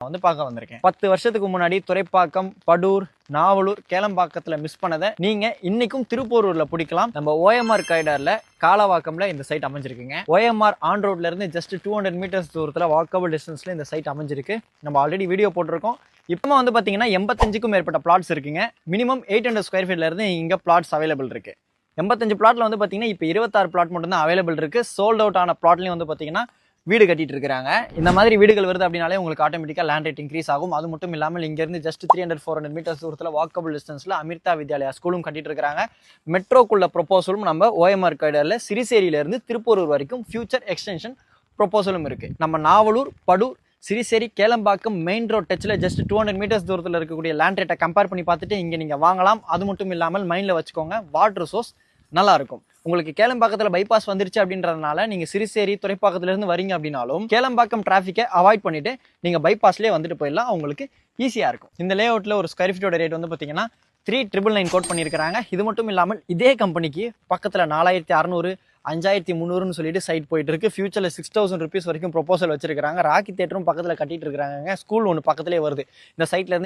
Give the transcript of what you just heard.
வந்து பார்க்க வந்திருக்கேன். 10 வருஷத்துக்கு முன்னாடி துறைப்பாக்கம், படூர், நாவலூர், கேளம்பாக்கத்துல மிஸ் பண்ணதை நீங்க இன்னைக்கும் திருப்போரூர்ல பிடிக்கலாம். நம்ம OMR காரிடார்ல காலவாக்கம்ல இந்த சைட் அமைஞ்சிருக்குங்க. OMR ஆன் ரோட்ல இருந்து ஜஸ்ட் 200 மீட்டர்ஸ் தூரத்துல வாக்கபிள் டிஸ்டன்ஸ்ல இந்த சைட் அமைஞ்சிருக்கு. நம்ம ஆல்ரெடி வீடியோ போட்டிருக்கோம். இப்போ வந்து பாத்தீங்கன்னா 85க்கும் மேற்பட்ட பிளாட்ஸ் இருக்குங்க. மினிமம் 800 ஸ்கொயர் ஃபீட்ல இருந்து இங்க பிளாட்ஸ் அவைலபிள் இருக்கு. 85 பிளாட்ல வந்து பாத்தீங்கன்னா இப்போ 26 பிளாட் மட்டும் தான் அவைலபிள் இருக்கு. சோல்ட் அவுட் ஆன பிளாட்லயும் வந்து பாத்தீங்கன்னா வீடு கட்டிட்டு இருக்காங்க. இந்த மாதிரி வீடுகள் வருது அப்படினாலே உங்களுக்கு ஆட்டோமேட்டிக்கா லேண்ட் ரேட் இன்க்ரீஸ் ஆகும். அது மட்டும் இல்லாமல் இங்க இருந்து ஜஸ்ட் 300-400 மீட்டர்ஸ் தூரத்துல வாக்கபிள் டிஸ்டன்ஸ்ல அமிர்தா வித்யாலயா ஸ்கூலும் கட்டிட்டு இருக்காங்க. மெட்ரோக்குள்ள ப்ரொபோசலும் நம்ம OMR காரிடார்ல சிறிசேரியில இருந்து திருப்போரூர் வரைக்கும் ஃபியூச்சர் எக்ஸ்டென்ஷன் ப்ரொபோசலும் இருக்கு. நம்ம நாவலூர், படூர், சிறிசேரி, கேளம்பாக்கம் மெயின் ரோட் டச்ல ஜஸ்ட் 200 மீட்டர்ஸ் தூரத்துல இருக்கக்கூடிய லேண்ட் ரேட்டை கம்பேர் பண்ணி பார்த்துட்டு இங்க நீங்க வாங்கலாம். அது மட்டும் இல்லாமல் மைண்ட்ல வச்சுக்கோங்க, வாட்டர் சோர்ஸ் நல்லா இருக்கும். உங்களுக்கு கேளம்பாக்கத்துல பைபாஸ் வந்துருச்சு அப்படின்றதுனால நீங்க சிறிசேரி, துறைப்பாக்கத்துல இருந்து வரீங்க அப்படின்னாலும் கேளம்பாக்கம் டிராஃபிக்கை அவாய்ட் பண்ணிட்டு நீங்க பைபாஸ்லயே வந்துட்டு போயிடலாம். உங்களுக்கு ஈஸியா இருக்கும். இந்த லே அவுட்ல ஒரு ஸ்கொயர் ஃபீட்டோட ரேட் வந்து பாத்தீங்கன்னா 3999 கோட் பண்ணியிருக்காங்க. இது மட்டும் இல்லாமல் இதே கம்பெனிக்கு பக்கத்துல 4600, 5300 சொல்லிட்டு சைட் போயிட்டு இருக்கு. ஃபியூச்சர்ல 6000 rupees வரைக்கும் ப்ரொபோசல் வச்சிருக்காங்க. ராக்கி தியேட்டரும் பக்கத்துல கட்டிட்டு இருக்காங்க. ஸ்கூல் ஒன்று பக்கத்துலேயே வருது. இந்த சைட்ல இருந்து